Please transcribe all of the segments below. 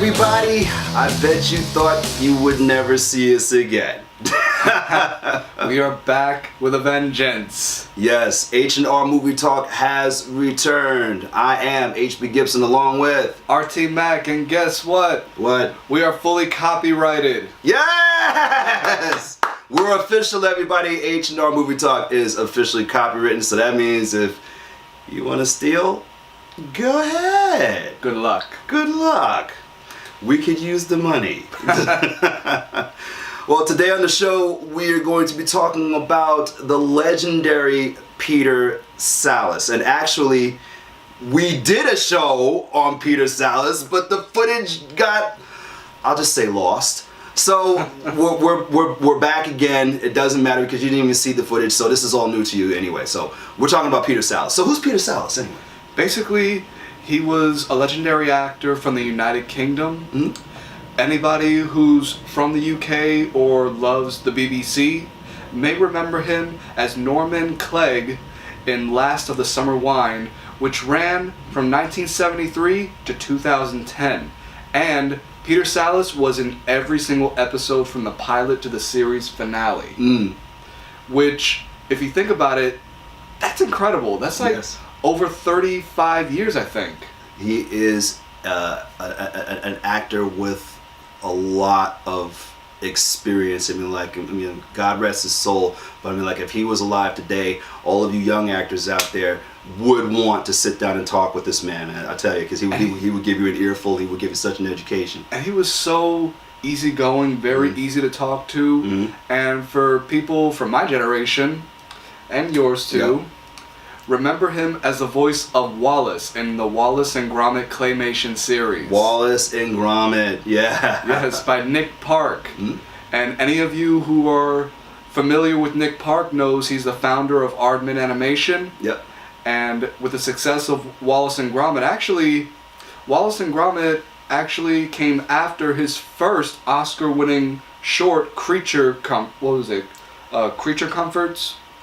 everybody. I bet you thought you would never see us again. We are back with a vengeance. Yes, H&R Movie Talk has returned. I am HB Gibson along with RT Mac, and guess what? What? We are fully copyrighted. Yes! We're official, everybody. H&R Movie Talk is officially copywritten, so that means if you want to steal, go ahead. Good luck. Good luck. We could use the money. Well, today on the show, we are going to be talking about the legendary Peter Sallis. And actually, we did a show on Peter Sallis, but the footage got, I'll just say, lost. So we're back again. It doesn't matter because you didn't even see the footage, so this is all new to you anyway. So we're talking about Peter Sallis. So who's Peter Sallis anyway? Basically, he was a legendary actor from the United Kingdom. Mm-hmm. Anybody who's from the UK or loves the BBC may remember him as Norman Clegg in Last of the Summer Wine, which ran from 1973 to 2010. And Peter Sallis was in every single episode from the pilot to the series finale. Which, if you think about it, that's incredible. That's like over 35 years, I think. He is an actor with a lot of experience. I mean, God rest his soul, but I mean, like, if he was alive today, all of you young actors out there would want to sit down and talk with this man. I tell you, because he would give you an earful. He would give you such an education. And he was so easygoing, very easy to talk to. And for people from my generation, and yours too, remember him as the voice of Wallace in the Wallace and Gromit claymation series. Wallace and Gromit, yeah. Yes, by Nick Park. And any of you who are familiar with Nick Park knows he's the founder of Aardman Animation. Yep. And with the success of Wallace and Gromit, Wallace and Gromit actually came after his first Oscar-winning short, Creature Comforts?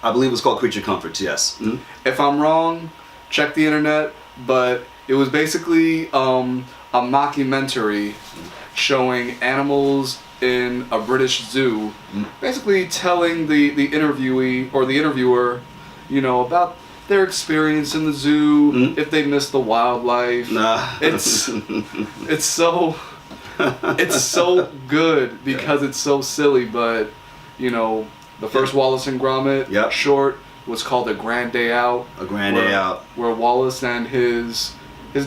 I believe it was called Creature Comforts, yes. If I'm wrong, check the internet, but it was basically a mockumentary showing animals in a British zoo, basically telling the interviewee or the interviewer, about their experience in the zoo, if they miss the wildlife. It's so good because it's so silly, but the first Wallace and Gromit short was called A Grand Day Out. A Grand Day Out. Where Wallace and his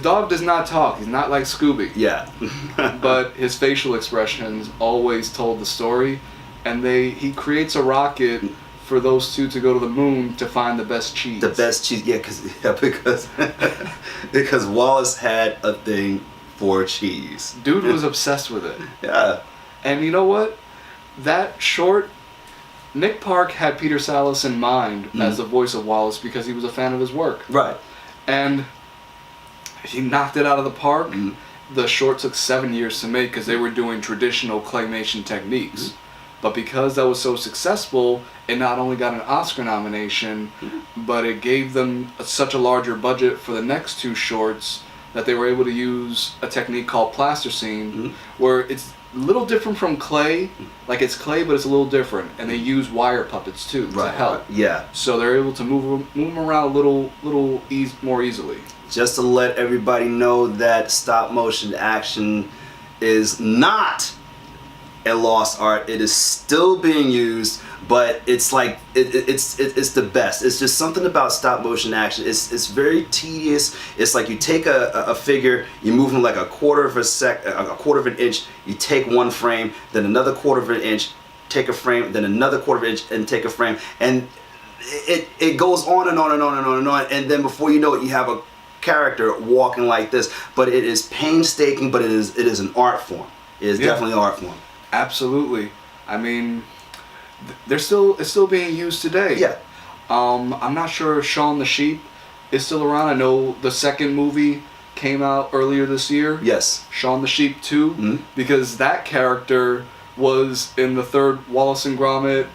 dog does not talk. He's not like Scooby. Yeah. But his facial expressions always told the story. And he creates a rocket for those two to go to the moon to find the best cheese. The best cheese, because Wallace had a thing for cheese. Dude was obsessed with it. Yeah. And you know what? That short, Nick Park had Peter Sallis in mind as the voice of Wallace because he was a fan of his work. Right. And he knocked it out of the park. The short took 7 years to make because they were doing traditional claymation techniques. But because that was so successful, it not only got an Oscar nomination, but it gave them such a larger budget for the next two shorts that they were able to use a technique called plasticine, where it's a little different from clay. Like, it's clay, but it's a little different. And they use wire puppets too to help. Yeah. So they're able to move them around a little more easily. Just to let everybody know that stop motion action is not a lost art. It is still being used, but it's like it's the best. It's just something about stop motion action. It's very tedious. It's like you take a figure, you move them like a quarter of an inch. You take one frame, then another quarter of an inch, take a frame, then another quarter of an inch, and take a frame, and it goes on and on and on and on and on. And then before you know it, you have a character walking like this. But it is painstaking. But it is an art form. It is definitely an art form. Absolutely. I mean, it's still being used today. Yeah. I'm not sure if Shaun the Sheep is still around. I know the second movie came out earlier this year. Yes. Shaun the Sheep 2, because that character was in the third Wallace and Gromit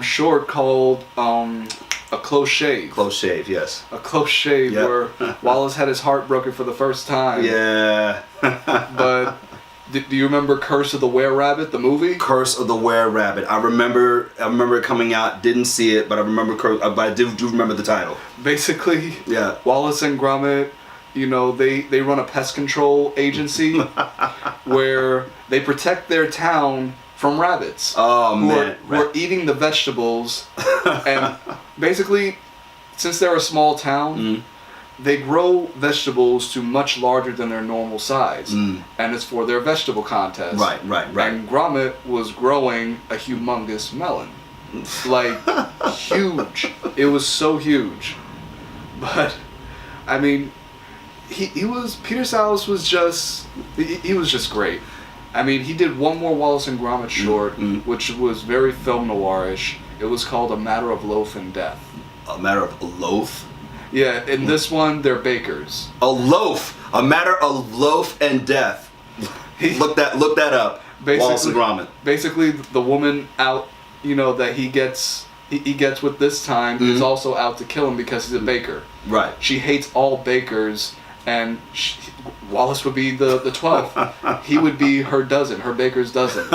short called A Close Shave. Close Shave, yes. A Close Shave, where Wallace had his heart broken for the first time. Yeah. But Do you remember Curse of the Were-Rabbit, the movie? Curse of the Were-Rabbit. I remember it coming out. Didn't see it, but I remember. But I do remember the title. Basically, yeah. Wallace and Gromit, they run a pest control agency where they protect their town from rabbits. Oh who man, who are eating the vegetables, and basically, since they're a small town. They grow vegetables to much larger than their normal size, and it's for their vegetable contest. Right. And Gromit was growing a humongous melon, like huge. It was so huge, but I mean, Peter Sallis was just he was just great. I mean, he did one more Wallace and Gromit short, which was very film noirish. It was called A Matter of Loaf and Death. A Matter of Loaf. Yeah, in this one, they're bakers. A loaf. A Matter of Loaf and Death. Look that up. Wallace and Gromit. Basically, the woman out, that he gets with this time is also out to kill him because he's a baker. Right. She hates all bakers, and Wallace would be the 12th. He would be her dozen, her baker's dozen.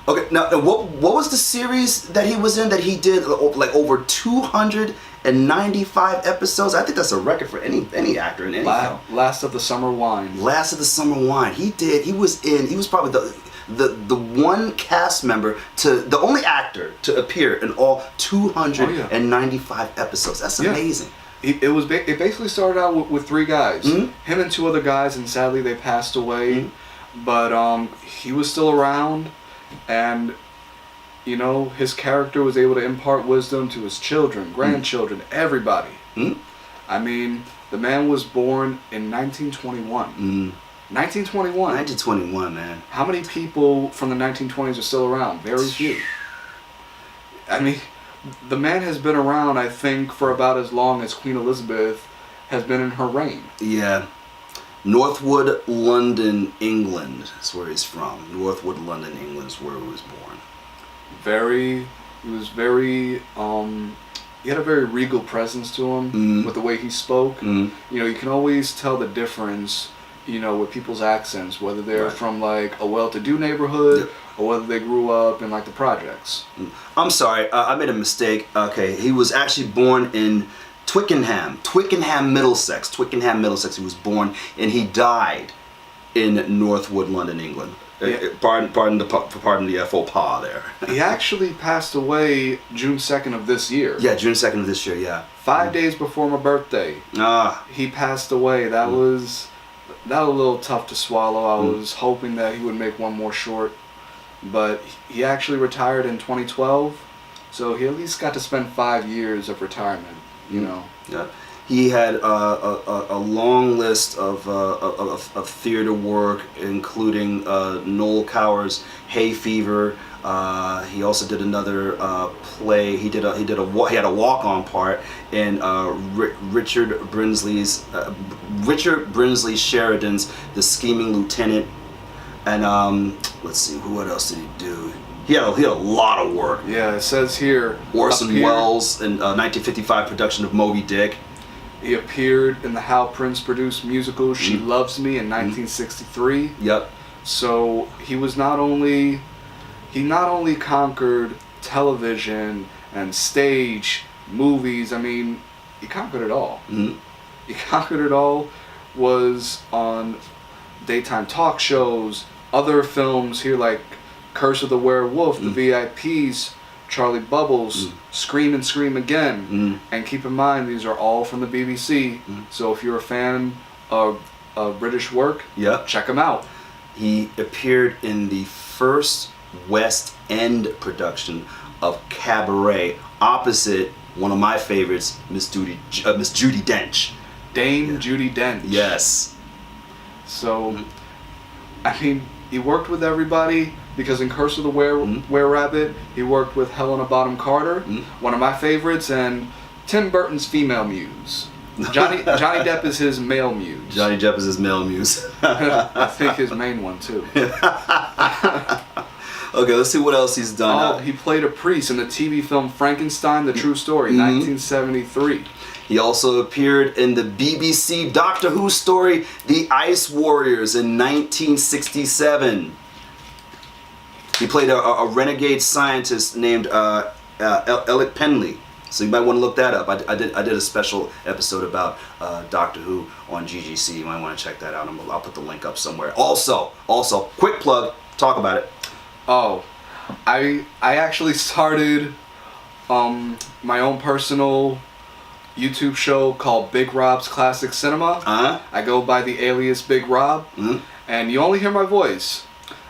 Okay, now what was the series that he was in that he did like over 295 episodes? I think that's a record for any actor in any film. Last of the Summer Wine. Last of the Summer Wine. He was probably the one cast member the only actor to appear in all 295 episodes. That's amazing. It basically started out with three guys. Him and two other guys, and sadly they passed away. But he was still around. And, his character was able to impart wisdom to his children, grandchildren, everybody. I mean, the man was born in 1921. 1921. 1921, man. How many people from the 1920s are still around? Very few. I mean, the man has been around, I think, for about as long as Queen Elizabeth has been in her reign. Yeah. Northwood, London, England is where he's from. Northwood, London, England is where he was born. He had a very regal presence to him with the way he spoke. You can always tell the difference, with people's accents, whether they're from like a well-to-do neighborhood or whether they grew up in like the projects. I'm sorry, I made a mistake. Okay, he was actually born in Twickenham, Middlesex. He was born, and he died in Northwood, London, England. Yeah. Pardon the faux pas there. He actually passed away June 2nd of this year. Yeah, June 2nd of this year. Yeah. 5 days before my birthday. He passed away. That was a little tough to swallow. I was hoping that he would make one more short, but he actually retired in 2012, so he at least got to spend 5 years of retirement. Yeah, he had a long list of theater work, including Noel Coward's Hay Fever. He also did another play. He had a walk-on part in Richard Brinsley Sheridan's The Scheming Lieutenant. And let's see, what else did he do? He had a lot of work. Yeah, it says here. Orson Welles in 1955 production of Moby Dick. He appeared in the Hal Prince produced musical She Loves Me in 1963. Yep. So he not only conquered television and stage, movies. I mean, he conquered it all. He conquered it all. Was on daytime talk shows, other films here like Curse of the Werewolf, The VIPs, Charlie Bubbles, Scream and Scream Again. And keep in mind, these are all from the BBC. So if you're a fan of British work, check them out. He appeared in the first West End production of Cabaret, opposite one of my favorites, Miss Judi Dench. Dame Judi Dench. Yes. So, I mean, he worked with everybody. Because in Curse of the Were-Rabbit, he worked with Helena Bonham Carter, one of my favorites, and Tim Burton's female muse. Johnny Depp is his male muse. Johnny Depp is his male muse. I think his main one too. Okay, let's see what else he's done. He played a priest in the TV film Frankenstein: The True Story, 1973. He also appeared in the BBC Doctor Who story The Ice Warriors in 1967. He played a renegade scientist named Alec Penley. So you might want to look that up. I did a special episode about Doctor Who on GGC. You might want to check that out. I'll put the link up somewhere. Also, quick plug. Talk about it. Oh, I actually started my own personal YouTube show called Big Rob's Classic Cinema. I go by the alias Big Rob, and you only hear my voice,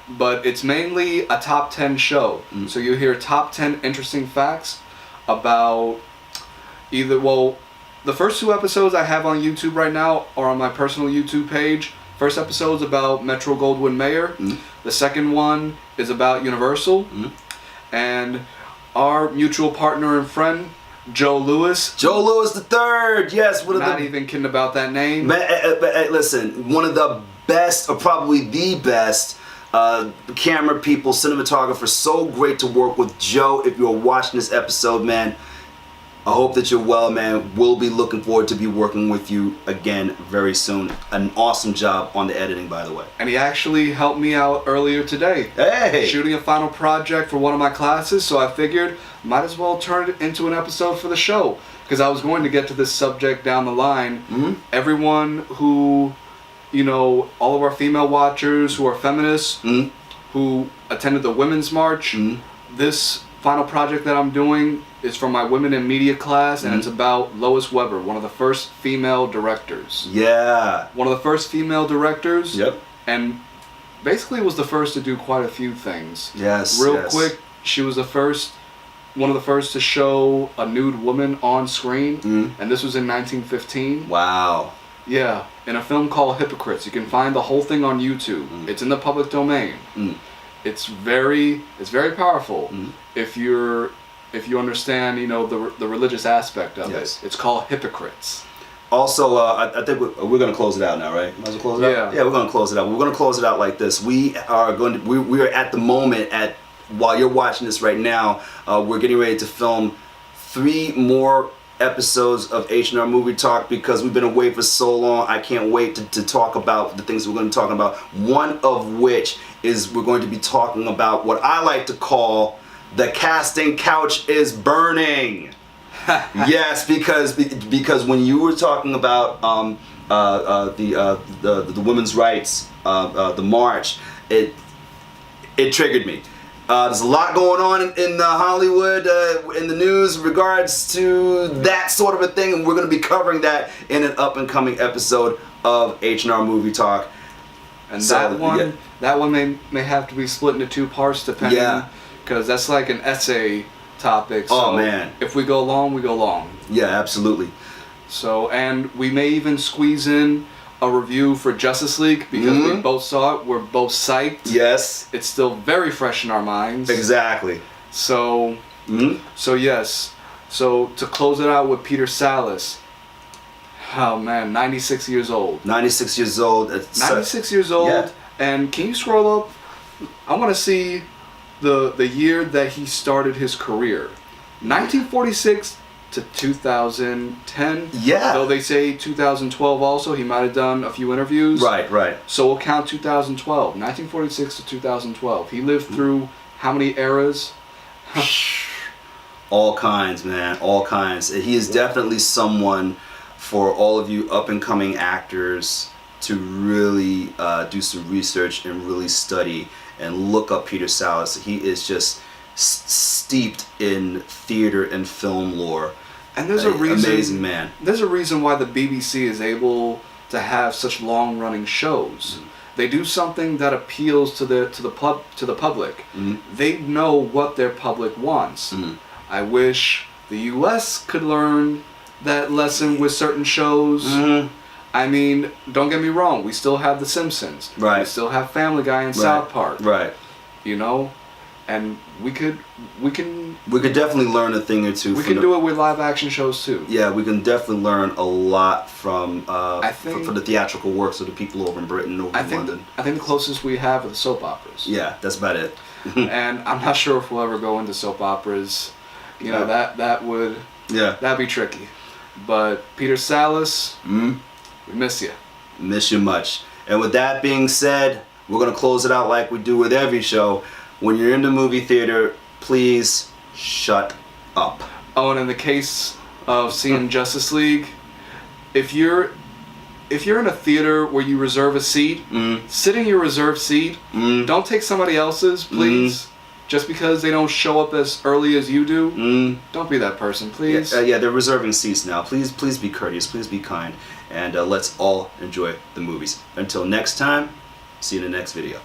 but it's mainly a top 10 show. So you hear top 10 interesting facts about the first 2 episodes I have on YouTube right now are on my personal YouTube page. First episode's about Metro Goldwyn Mayer. The second one is about Universal. And our mutual partner and friend, Joe Lewis. Joe Lewis the Third, yes. Not even kidding about that name. Listen, one of the best, or probably the best, camera people, cinematographers. So great to work with. Joe, if you're watching this episode, man, I hope that you're well, man. We'll be looking forward to be working with you again very soon. An awesome job on the editing, by the way. And he actually helped me out earlier today. Hey! Shooting a final project for one of my classes, so I figured might as well turn it into an episode for the show. Because I was going to get to this subject down the line. Everyone who, all of our female watchers who are feminists, who attended the Women's March, this final project that I'm doing is from my Women in Media class, and it's about Lois Weber, one of the first female directors. Yeah. One of the first female directors. Yep. And basically was the first to do quite a few things. Yes. Real quick, she was one of the first to show a nude woman on screen, and this was in 1915. Wow. Yeah, in a film called Hypocrites. You can find the whole thing on YouTube. It's in the public domain. It's very powerful if you understand, the religious aspect of it. It's called Hypocrites. Also, I think we're going to close it out now, right? Might as well close it out? Yeah, we're going to close it out. We're going to close it out like this. We are at the moment, while you're watching this right now, we're getting ready to film 3 more episodes of H&R Movie Talk because we've been away for so long. I can't wait to talk about the things we're going to be talking about. One of which is we're going to be talking about what I like to call the casting couch is burning. Yes, because when you were talking about the women's rights, the march, it triggered me. There's a lot going on in Hollywood, in the news in regards to that sort of a thing, and we're going to be covering that in an up-and-coming episode of H&R Movie Talk. And that one may have to be split into 2 parts, depending, because that's like an essay topic. So oh man! If we go long, we go long. Yeah, absolutely. So, and we may even squeeze in a review for Justice League because we both saw it. We're both psyched. Yes. It's still very fresh in our minds. Exactly. So, so yes. So to close it out with Peter Sallis. Oh man, 96 years old. 96 years old. 96 years old. Yeah. And can you scroll up? I want to see the year that he started his career. 1946 to 2010. Yeah. Though they say 2012 also, he might have done a few interviews. Right. So we'll count 2012. 1946 to 2012. He lived through how many eras? All kinds, man. All kinds. He is definitely someone for all of you up-and-coming actors to really do some research and really study and look up Peter Sallis. He is just steeped in theater and film lore. And there's a reason. Amazing man. There's a reason why the BBC is able to have such long-running shows. They do something that appeals to the public. They know what their public wants. I wish the U.S. could learn that lesson with certain shows. I mean, don't get me wrong. We still have The Simpsons. Right. We still have Family Guy and South Park. Right. And we can definitely learn a thing or two. We can do it with live action shows too. Yeah, we can definitely learn a lot from for the theatrical works of the people over in Britain, over in London. I think the closest we have are the soap operas. Yeah, that's about it. And I'm not sure if we'll ever go into soap operas. That'd be tricky. But Peter Sallis, we miss you. Miss you much. And with that being said, we're going to close it out like we do with every show. When you're in the movie theater, please shut up. Oh, and in the case of seeing Justice League, if you're in a theater where you reserve a seat, sit in your reserved seat. Don't take somebody else's, please. Just because they don't show up as early as you do, don't be that person, please. Yeah, they're reserving seats now. Please be courteous. Please be kind. And let's all enjoy the movies. Until next time, see you in the next video.